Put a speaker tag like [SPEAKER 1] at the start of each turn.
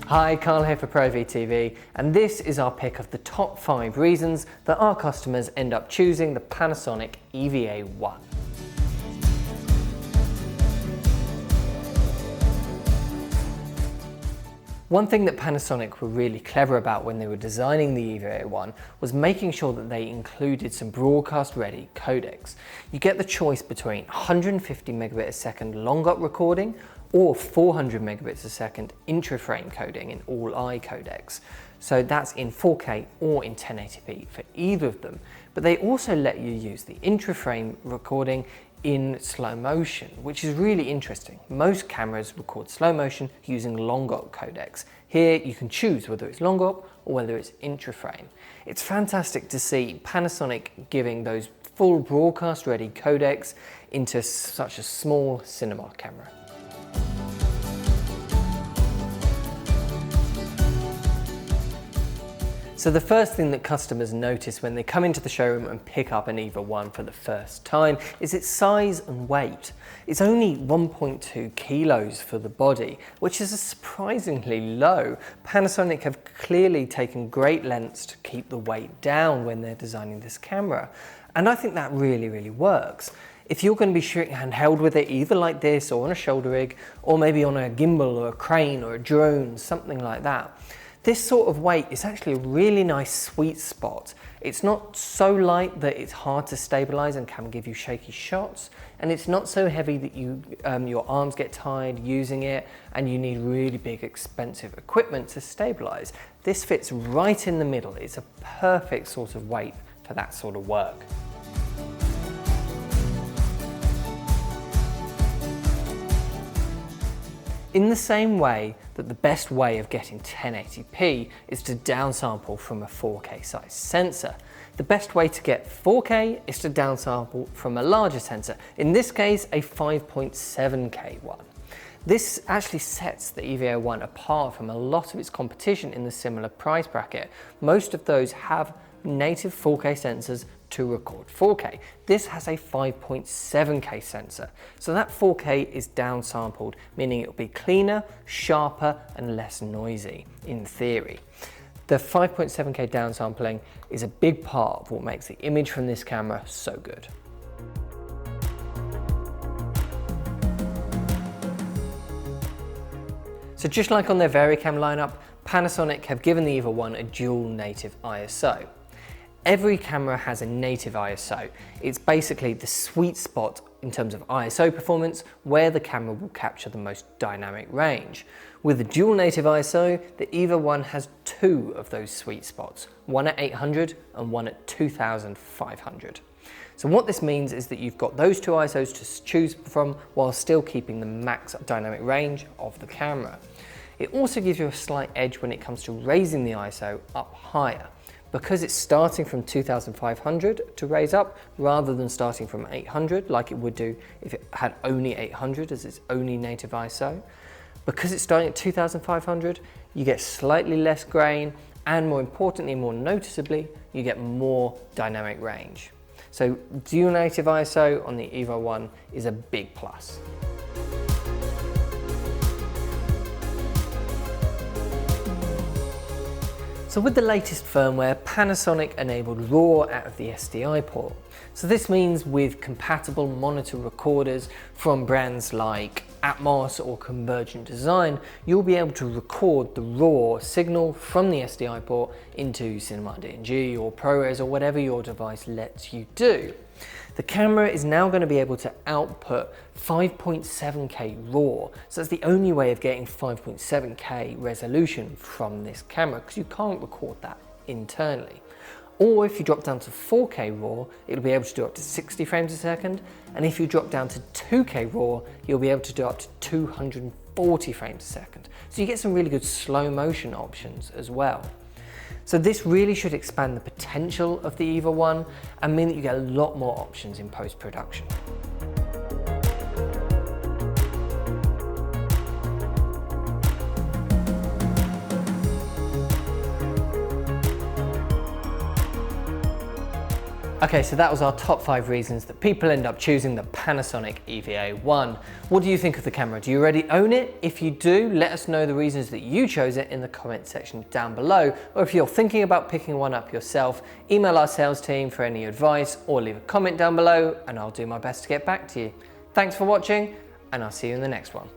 [SPEAKER 1] Hi, Carl here for ProAV TV, and this is our pick of the top 5 reasons that our customers end up choosing the Panasonic EVA-1. One thing that Panasonic were really clever about when they were designing the EVA-1 was making sure that they included some broadcast-ready codecs. You get the choice between 150 megabit a second long-up recording or 400 megabits a second intra-frame coding in all-I codecs. So that's in 4K or in 1080p for either of them. But they also let you use the intra-frame recording in slow motion, which is really interesting. Most cameras record slow motion using long-op codecs. Here you can choose whether it's long-op or whether it's intra-frame. It's fantastic to see Panasonic giving those full broadcast-ready codecs into such a small cinema camera. So the first thing that customers notice when they come into the showroom and pick up an EVA-1 for the first time is its size and weight. It's only 1.2 kilos for the body, which is surprisingly low. Panasonic have clearly taken great lengths to keep the weight down when they're designing this camera. And I think that really works. If you're going to be shooting handheld with it, either like this or on a shoulder rig, or maybe on a gimbal or a crane or a drone, something like that, this sort of weight is actually a really nice sweet spot. It's not so light that it's hard to stabilize and can give you shaky shots, and it's not so heavy that your arms get tired using it and you need really big expensive equipment to stabilize. This fits right in the middle. It's a perfect sort of weight for that sort of work. In the same way that the best way of getting 1080p is to downsample from a 4K size sensor, the best way to get 4K is to downsample from a larger sensor, in this case a 5.7K one. This actually sets the EVA-1 apart from a lot of its competition in the similar price bracket. Most of those have native 4K sensors to record 4K. This has a 5.7K sensor, so that 4K is downsampled, meaning it will be cleaner, sharper and less noisy in theory. The 5.7K downsampling is a big part of what makes the image from this camera so good. So just like on their VariCam lineup, Panasonic have given the EVA-1 a dual native ISO. Every camera has a native ISO. It's basically the sweet spot in terms of ISO performance where the camera will capture the most dynamic range. With the dual native ISO, the EVA-1 has 2 of those sweet spots, one at 800 and one at 2500. So what this means is that you've got those 2 ISOs to choose from while still keeping the max dynamic range of the camera. It also gives you a slight edge when it comes to raising the ISO up higher, because it's starting from 2500 to raise up rather than starting from 800 like it would do if it had only 800 as its only native ISO. Because it's starting at 2500, you get slightly less grain, and more importantly, more noticeably, you get more dynamic range. So dual native ISO on the EVA-1 is a big plus. So with the latest firmware, Panasonic enabled RAW out of the SDI port. So this means with compatible monitor recorders from brands like Atmos or Convergent Design, you'll be able to record the RAW signal from the SDI port into Cinema DNG or ProRes or whatever your device lets you do. The camera is now going to be able to output 5.7K RAW, so that's the only way of getting 5.7K resolution from this camera, because you can't record that internally. Or if you drop down to 4K RAW, it'll be able to do up to 60 frames a second, and if you drop down to 2K RAW, you'll be able to do up to 240 frames a second. So you get some really good slow motion options as well. So this really should expand the potential of the EVA-1 and mean that you get a lot more options in post-production. Okay, so that was our top 5 reasons that people end up choosing the Panasonic EVA-1. What do you think of the camera? Do you already own it? If you do, let us know the reasons that you chose it in the comment section down below. Or if you're thinking about picking one up yourself, email our sales team for any advice or leave a comment down below and I'll do my best to get back to you. Thanks for watching and I'll see you in the next one.